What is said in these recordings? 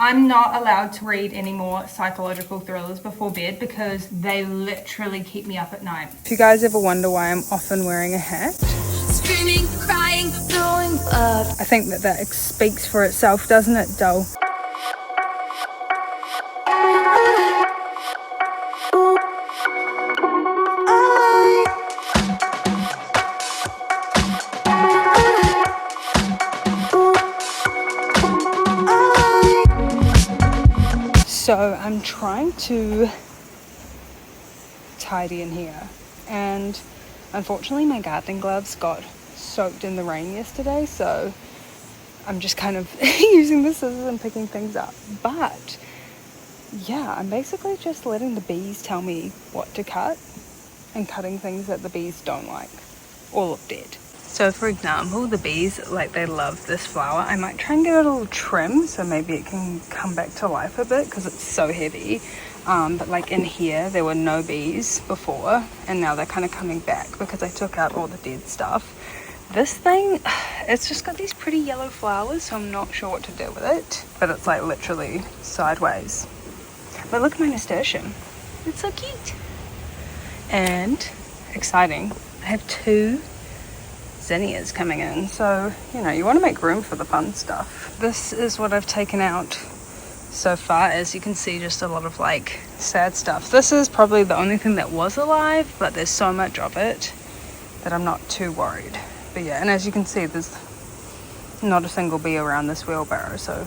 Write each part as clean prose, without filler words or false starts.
I'm not allowed to read any more psychological thrillers before bed because they literally keep me up at night. If you guys ever wonder why I'm often wearing a hat, screaming, crying, throwing blood, I think that speaks for itself, doesn't it, doll? So I'm trying to tidy in here, and unfortunately my gardening gloves got soaked in the rain yesterday, so I'm just kind of using the scissors and picking things up. But yeah, I'm basically just letting the bees tell me what to cut and cutting things that the bees don't like or look dead. So for example, the bees, like, they love this flower. I might try and give it a little trim so maybe it can come back to life a bit because it's so heavy. But like in here, there were no bees before, and now they're kind of coming back because I took out all the dead stuff. This thing, it's just got these pretty yellow flowers, so I'm not sure what to do with it. But it's like literally sideways. But look at my nasturtium. It's so cute. And exciting, I have 2 zinnias coming in, so you know, you want to make room for the fun stuff. This is what I've taken out so far. As you can see, just a lot of like sad stuff. This is probably the only thing that was alive, but there's so much of it that I'm not too worried. But yeah, and as you can see, there's not a single bee around this wheelbarrow, so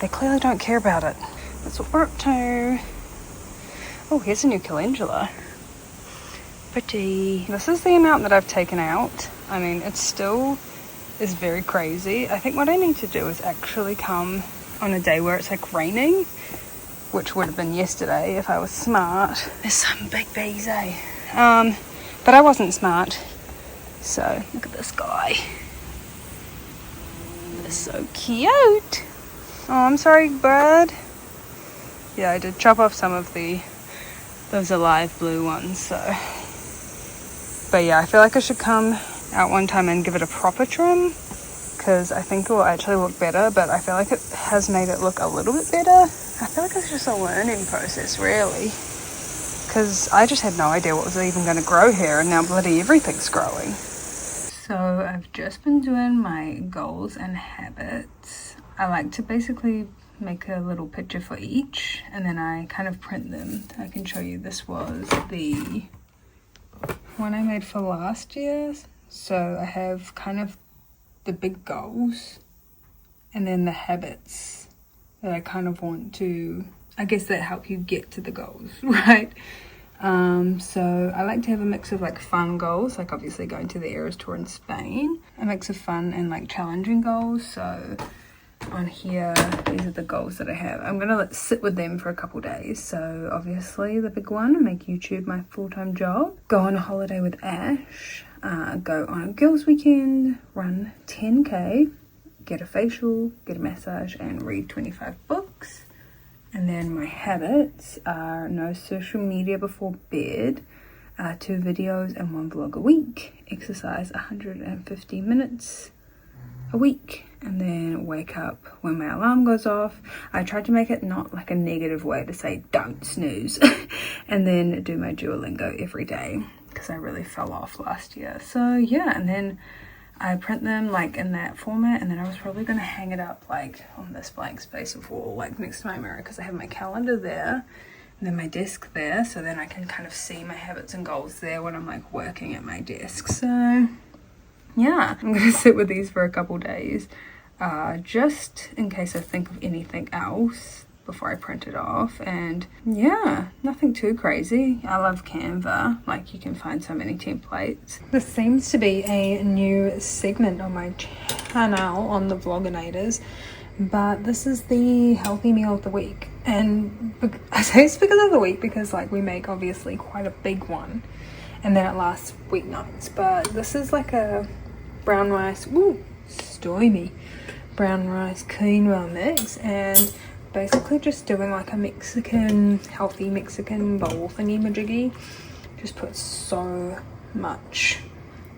they clearly don't care about it. That's what we're up to. Oh, here's a new calendula. Pretty. This is the amount that I've taken out. I mean, it still is very crazy. I think what I need to do is actually come on a day where it's like raining, which would have been yesterday if I was smart. There's some big bees, eh? But I wasn't smart. So look at this guy. They're so cute. Oh, I'm sorry, bird. Yeah, I did chop off some of those alive blue ones, so. But yeah, I feel like I should come out one time and give it a proper trim, because I think it will actually look better, but I feel like it has made it look a little bit better. I feel like it's just a learning process, really, because I just had no idea what was even going to grow here, and now bloody everything's growing. So I've just been doing my goals and habits. I like to basically make a little picture for each, and then I kind of print them. I can show you, this was the one I made for last year. So I have kind of the big goals and then the habits that I kind of want to, I guess, that help you get to the goals, right? So I like to have a mix of like fun goals, like obviously going to the Eras tour in Spain, a mix of fun and like challenging goals. So on here, these are the goals that I have. I'm gonna sit with them for a couple days. So obviously the big one, make YouTube my full-time job, go on a holiday with Ash, go on a girls weekend, run 10k, get a facial, get a massage, and read 25 books. And then my habits are no social media before bed, 2 videos and 1 vlog a week, exercise 150 minutes a week, and then wake up when my alarm goes off. I tried to make it not like a negative way to say don't snooze. And then do my Duolingo every day because I really fell off last year. So yeah, and then I print them like in that format, and then I was probably going to hang it up like on this blank space of wall, like next to my mirror, because I have my calendar there and then my desk there, so then I can kind of see my habits and goals there when I'm like working at my desk. So yeah, I'm going to sit with these for a couple days, just in case I think of anything else before I print it off. And yeah, nothing too crazy. I love Canva, like you can find so many templates. This seems to be a new segment on my channel on the Vloginators, but this is the healthy meal of the week. And I say it's because of the week because like we make obviously quite a big one and then it lasts weeknights, but this is like a brown rice, stormy brown rice quinoa mix, and basically just doing like a Mexican, healthy Mexican bowl thingy majiggy. Just put so much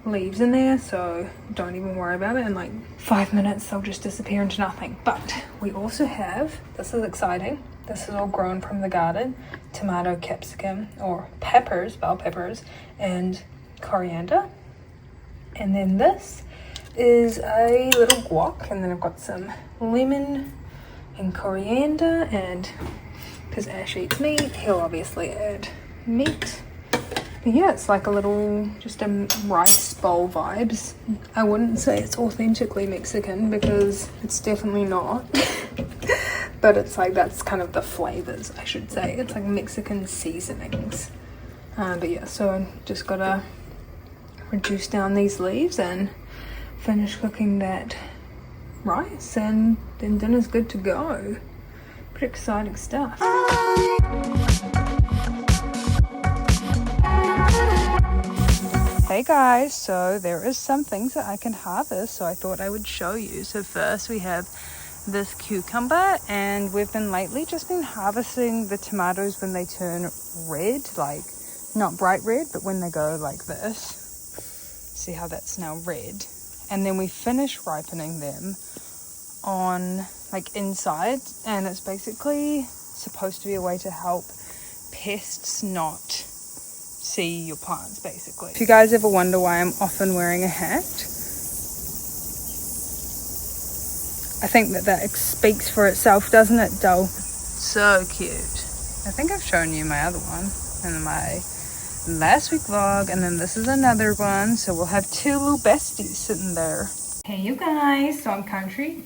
leaves in there, so don't even worry about it. In like 5 minutes they'll just disappear into nothing. But we also have, this is exciting, this is all grown from the garden, tomato, capsicum, or peppers, bell peppers, and coriander. And then this is a little guac, and then I've got some lemon and coriander, and because Ash eats meat, he'll obviously add meat. But yeah, it's like a little, just a rice bowl vibes. I wouldn't say it's authentically Mexican because it's definitely not. But it's like, that's kind of the flavors, I should say. It's like Mexican seasonings. But yeah, so I just gotta reduce down these leaves and finish cooking that rice, and then dinner's good to go. Pretty exciting stuff. Hey guys, so there is some things that I can harvest, so I thought I would show you. So first we have this cucumber, and we've been lately just been harvesting the tomatoes when they turn red, like not bright red, but when they go like this. See how that's now red? And then we finish ripening them on like inside, and it's basically supposed to be a way to help pests not see your plants, basically. If you guys ever wonder why I'm often wearing a hat, I think that speaks for itself, doesn't it, doll? So cute. I think I've shown you my other one in my last week vlog, and then this is another one, so we'll have two little besties sitting there. Hey you guys, so I'm currently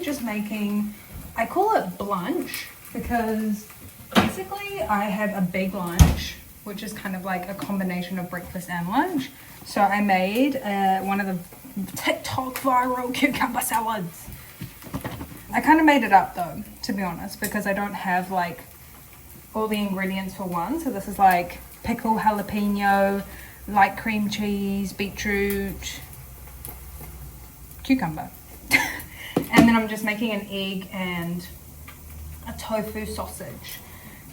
just making, I call it blunch, because basically I have a big lunch, which is kind of like a combination of breakfast and lunch. So I made one of the TikTok viral cucumber salads. I kind of made it up though, to be honest, because I don't have like all the ingredients for one. So this is like pickle, jalapeno, light cream cheese, beetroot, cucumber. And then I'm just making an egg and a tofu sausage,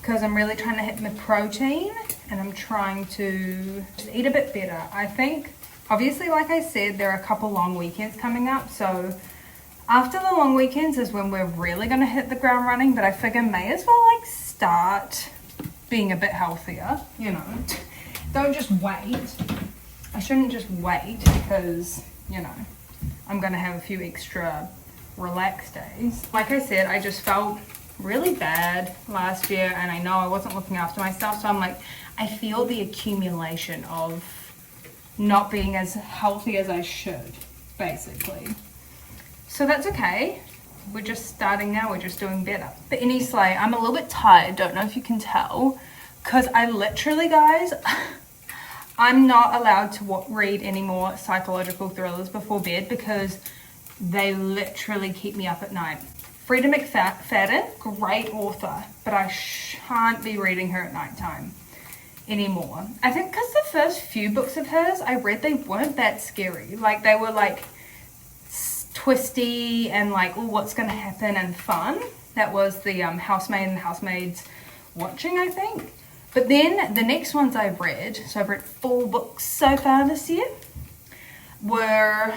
because I'm really trying to hit my protein and I'm trying to just eat a bit better. I think, obviously, like I said, there are a couple long weekends coming up, so after the long weekends is when we're really going to hit the ground running, but I figure may as well like start being a bit healthier, you know. Don't just wait. I shouldn't just wait because, you know, I'm going to have a few extra relaxed days. Like I said, I just felt really bad last year, and I know I wasn't looking after myself, so I'm like, I feel the accumulation of not being as healthy as I should, basically. So that's okay. We're just starting now, we're just doing better. But anyway, I'm a little bit tired, don't know if you can tell, because I literally, guys, I'm not allowed to read any more psychological thrillers before bed because they literally keep me up at night. Frida McFadden, great author, but I shan't be reading her at nighttime anymore. I think because the first few books of hers I read, they weren't that scary. Like, they were like twisty and like, oh, what's going to happen, and fun. That was the Housemaid and Housemaid's Watching, I think. But then the next ones I've read, so I've read 4 books so far this year, were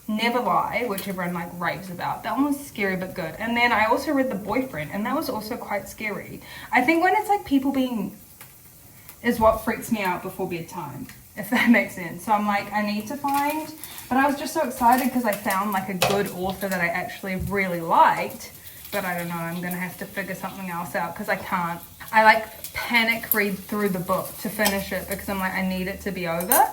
Never Lie, which everyone like raves about. That one was scary but good. And then I also read The Boyfriend, and that was also quite scary. I think when it's like people being is what freaks me out before bedtime, if that makes sense. So I'm like, I need to find, but I was just so excited because I found like a good author that I actually really liked. But I don't know, I'm gonna have to figure something else out because I can't. I like panic read through the book to finish it because I'm like, I need it to be over.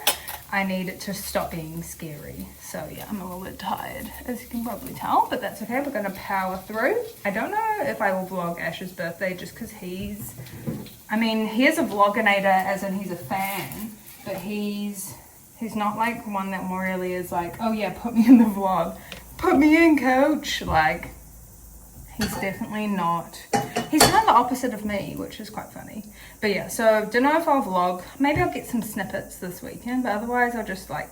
I need it to stop being scary. So yeah, I'm a little bit tired, as you can probably tell, but that's okay. We're gonna power through. I don't know if I will vlog Ash's birthday just because he is a vloginator, as in he's a fan, but he's not like one that really is like, oh yeah, put me in the vlog. Put me in, coach. Like, he's definitely not. He's kind of the opposite of me, which is quite funny. But yeah, so don't know if I'll vlog. Maybe I'll get some snippets this weekend, but otherwise I'll just like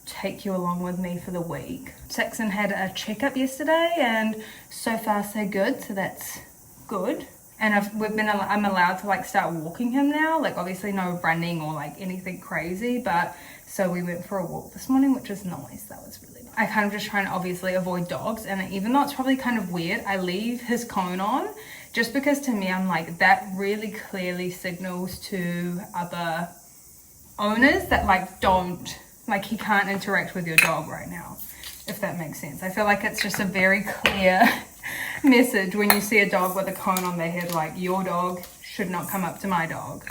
take you along with me for the week. Saxon had a checkup yesterday and so far so good, so that's good. And I'm allowed to like start walking him now, like obviously no running or like anything crazy, but so we went for a walk this morning, which is nice. That was really nice. I kind of just try and obviously avoid dogs, and even though it's probably kind of weird, I leave his cone on just because to me I'm like that really clearly signals to other owners that like don't, like he can't interact with your dog right now, if that makes sense. I feel like it's just a very clear message when you see a dog with a cone on their head, like your dog should not come up to my dog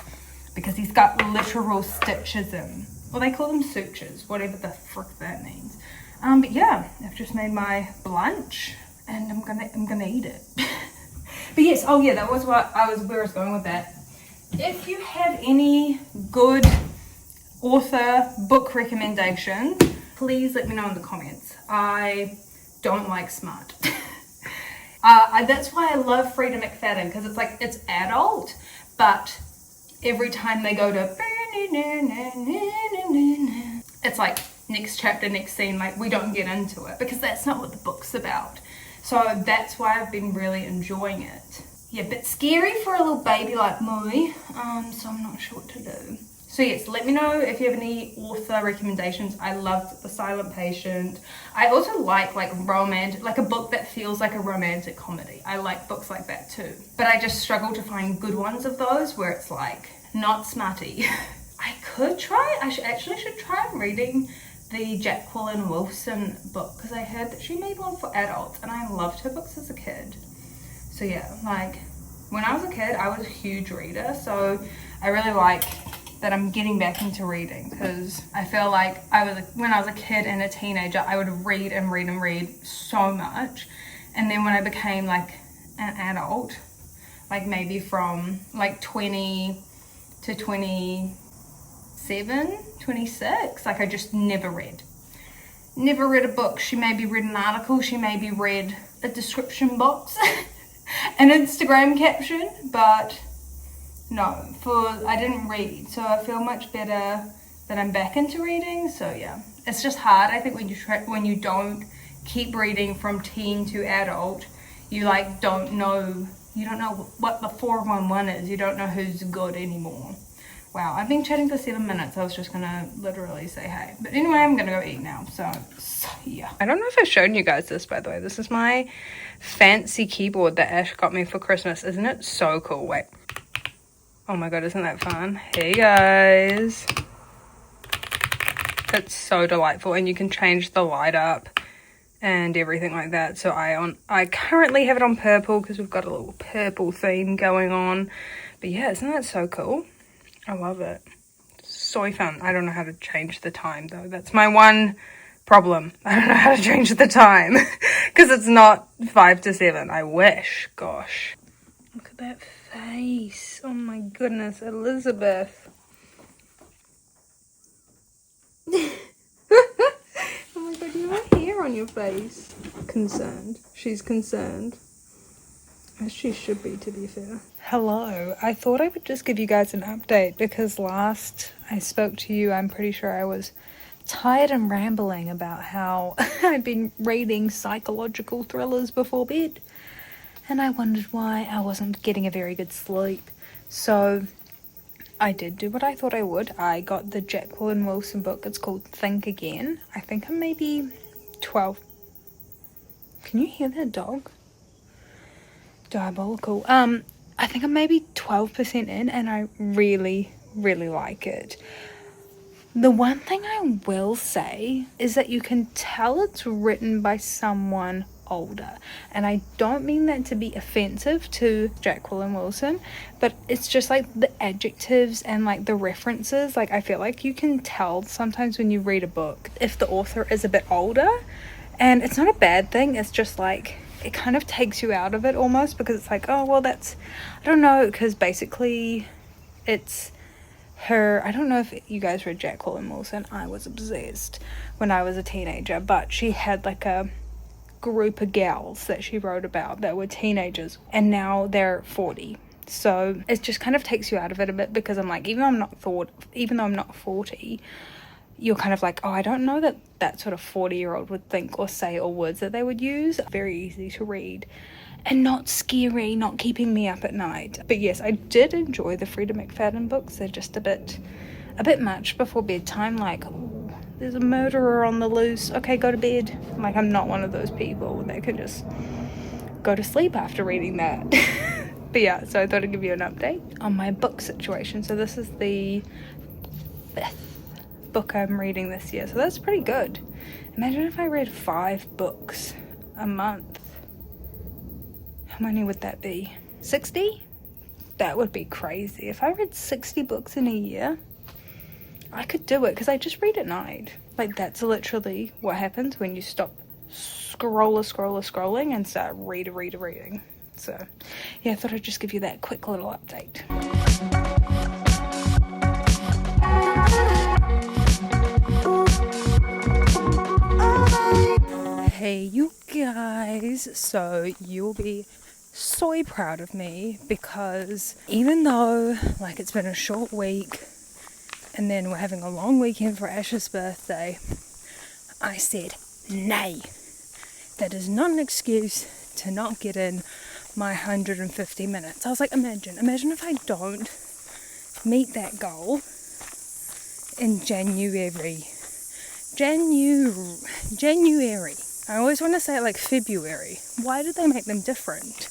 because he's got literal stitches in, well they call them sutures, whatever the frick that means. But yeah, I've just made my lunch and I'm gonna eat it. But yes, oh yeah, that was where I was going with that. If you have any good author book recommendations, please let me know in the comments. I don't like smart. That's why I love Frida McFadden, because it's like, it's adult, but every time they go to, it's like next chapter, next scene, like we don't get into it because that's not what the book's about. So that's why I've been really enjoying it. Yeah, but scary for a little baby like me, so I'm not sure what to do. So yes, let me know if you have any author recommendations. I loved The Silent Patient. I also like romantic, like a book that feels like a romantic comedy. I like books like that too. But I just struggle to find good ones of those where it's like not smutty. I could try, I should try reading the Jacqueline Wilson book because I heard that she made one for adults and I loved her books as a kid. So yeah, like when I was a kid, I was a huge reader. So I really like that I'm getting back into reading because I feel like when I was a kid and a teenager, I would read and read and read so much. And then when I became like an adult, like maybe from like 20 to 27, 26, like I just never read a book. She maybe read an article, she maybe read a description box, an Instagram caption, but no, I didn't read. So I feel much better that I'm back into reading. So yeah, it's just hard. I think when you don't keep reading from teen to adult, you like don't know what the 411 is. You don't know who's good anymore. Wow, I've been chatting for 7 minutes. I was just gonna literally say hey. But anyway, I'm gonna go eat now. So yeah. I don't know if I've shown you guys this, by the way. This is my fancy keyboard that Ash got me for Christmas. Isn't it so cool? Wait. Oh my god, isn't that fun? Hey guys. It's so delightful, and you can change the light up and everything like that. So I currently have it on purple because we've got a little purple theme going on. But yeah, isn't that so cool? I love it. So fun. I don't know how to change the time though. That's my one problem. I don't know how to change the time because it's not 5 to 7. I wish. Gosh. Look at that face. Oh my goodness, Elizabeth. Oh my god, you have hair on your face. Concerned. She's concerned. As she should be, to be fair. Hello. I thought I would just give you guys an update because last I spoke to you, I'm pretty sure I was tired and rambling about how I'd been reading psychological thrillers before bed. And I wondered why I wasn't getting a very good sleep. So I did do what I thought I would. I got the Jacqueline Wilson book. It's called Think Again. I think I'm maybe 12. Can you hear that dog? Diabolical. I think I'm maybe 12% in and I really, really like it. The one thing I will say is that you can tell it's written by someone older, and I don't mean that to be offensive to Jacqueline Wilson, but it's just like the adjectives and like the references, like I feel like you can tell sometimes when you read a book if the author is a bit older, and it's not a bad thing. It's just like it kind of takes you out of it almost because it's like, oh well, that's, I don't know, because basically it's her. I don't know if you guys read Jacqueline Wilson. I was obsessed when I was a teenager, but she had like a group of gals that she wrote about that were teenagers and now they're 40. So it just kind of takes you out of it a bit because I'm like, even though I'm not 40, you're kind of like, oh, I don't know that that sort of 40-year-old would think or say or words that they would use. Very easy to read and not scary, not keeping me up at night. But yes, I did enjoy the Freda McFadden books. They're just a bit much before bedtime, like, oh, there's a murderer on the loose, okay, go to bed. Like, I'm not one of those people that can just go to sleep after reading that. But yeah, so I thought I'd give you an update on my book situation. So this is the 5th book I'm reading this year, so that's pretty good. Imagine if I read 5 books a month. How many would that be? 60? That would be crazy. If I read 60 books in a year, I could do it, because I just read at night. Like, that's literally what happens when you stop scrolling and start reading. So yeah, I thought I'd just give you that quick little update. Hey you guys, so you'll be so proud of me, because even though like it's been a short week and then we're having a long weekend for Ash's birthday, I said, nay, that is not an excuse to not get in my 150 minutes. I was like, imagine if I don't meet that goal in January. I always want to say it like February. Why did they make them different?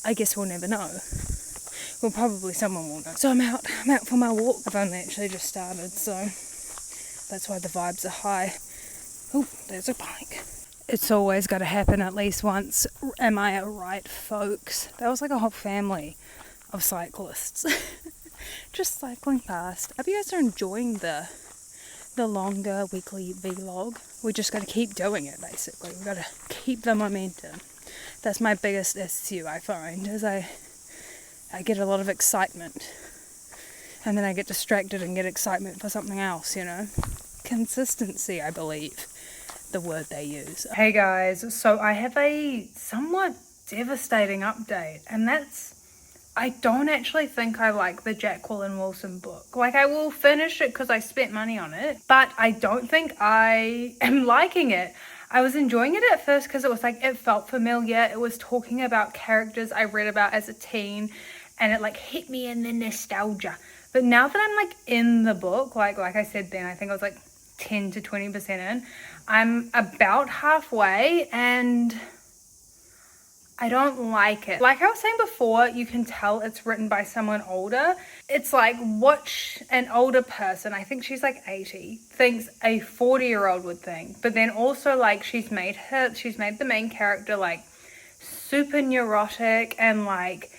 I guess we'll never know. Well, probably someone will know. So I'm out for my walk. I've only actually just started, so that's why the vibes are high. Oh, there's a bike. It's always got to happen at least once. Am I right, folks? That was like a whole family of cyclists just cycling past. I hope you guys are enjoying the longer weekly vlog. We just got to keep doing it, basically. We've got to keep the momentum. That's my biggest issue, I find, is I get a lot of excitement and then I get distracted and get excitement for something else, you know. Consistency, I believe, the word they use. Hey guys, so I have a somewhat devastating update, and that's, I don't actually think I like the Jacqueline Wilson book. Like, I will finish it because I spent money on it, but I don't think I am liking it. I was enjoying it at first because it was like, it felt familiar. It was talking about characters I read about as a teen, and it like hit me in the nostalgia. But now that I'm like in the book, like I said then, I think I was like 10 to 20% in, I'm about halfway and I don't like it. Like I was saying before, you can tell it's written by someone older. It's like, watch an older person, I think she's like 80, thinks a 40-year-old would think. But then also like she's made the main character like super neurotic and like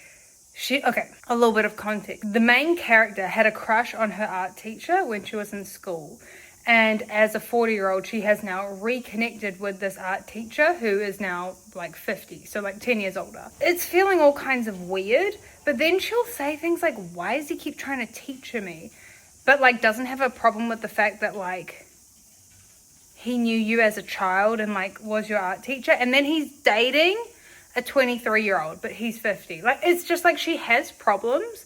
okay, a little bit of context. The main character had a crush on her art teacher when she was in school. And as a 40-year-old, she has now reconnected with this art teacher who is now like 50, so like 10 years older. It's feeling all kinds of weird, but then she'll say things like, why does he keep trying to teach me? But like doesn't have a problem with the fact that like he knew you as a child and like was your art teacher, and then he's dating a 23-year-old, but he's 50. Like, it's just like she has problems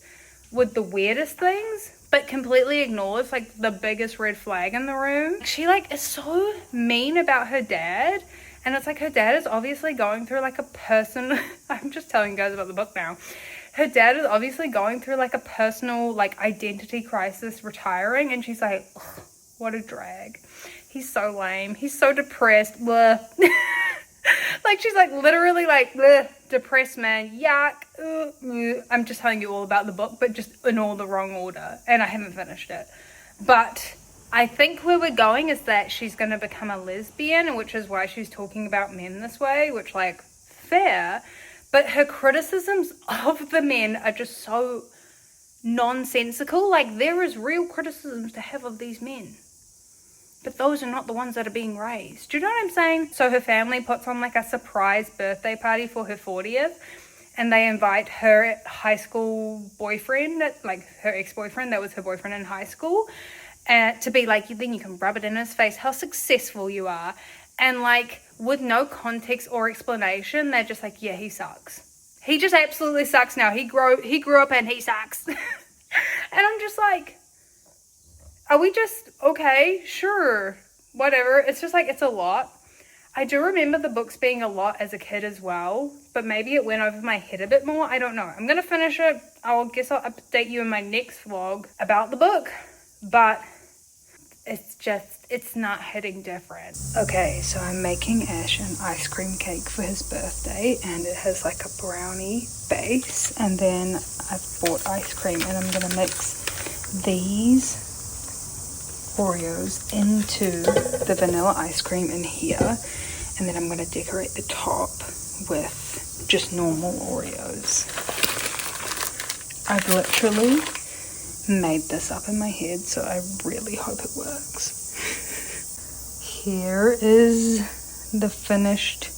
with the weirdest things, but completely ignores like the biggest red flag in the room. She like is so mean about her dad, and it's like her dad is obviously going through like a person I'm just telling you guys about the book now. Her dad is obviously going through like a personal like identity crisis retiring, and she's like, what a drag. He's so lame. He's so depressed. Blah. Like she's like literally like, depressed man, yuck. I'm just telling you all about the book, but just in all the wrong order, and I haven't finished it. But I think where we're going is that she's going to become a lesbian, which is why she's talking about men this way, which like fair, but her criticisms of the men are just so nonsensical. Like there is real criticisms to have of these men, but those are not the ones that are being raised. Do you know what I'm saying? So her family puts on like a surprise birthday party for her 40th, and they invite her high school boyfriend, like her ex-boyfriend that was her boyfriend in high school, to be like, then you can rub it in his face how successful you are. And like with no context or explanation, they're just like, yeah, he sucks. He just absolutely sucks now. He grew up and he sucks. And I'm just like, Are we just, okay, sure, whatever. It's just like, it's a lot. I do remember the books being a lot as a kid as well, but maybe it went over my head a bit more. I don't know. I'm going to finish it. I'll update you in my next vlog about the book, but it's not hitting different. Okay, so I'm making Ash an ice cream cake for his birthday, and it has like a brownie base, and then I've bought ice cream, and I'm going to mix these Oreos into the vanilla ice cream in here, and then I'm going to decorate the top with just normal Oreos. I've literally made this up in my head, so I really hope it works. Here is the finished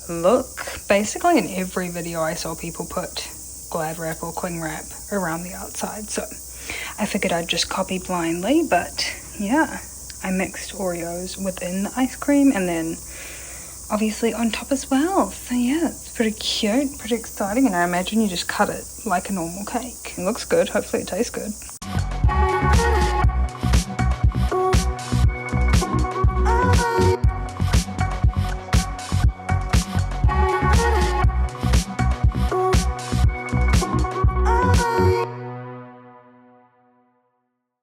look. Basically in every video I saw people put glad wrap or cling wrap around the outside, so I figured I'd just copy blindly. But yeah, I mixed Oreos within the ice cream and then obviously on top as well. So yeah, it's pretty cute, pretty exciting, and I imagine you just cut it like a normal cake. It looks good, hopefully it tastes good.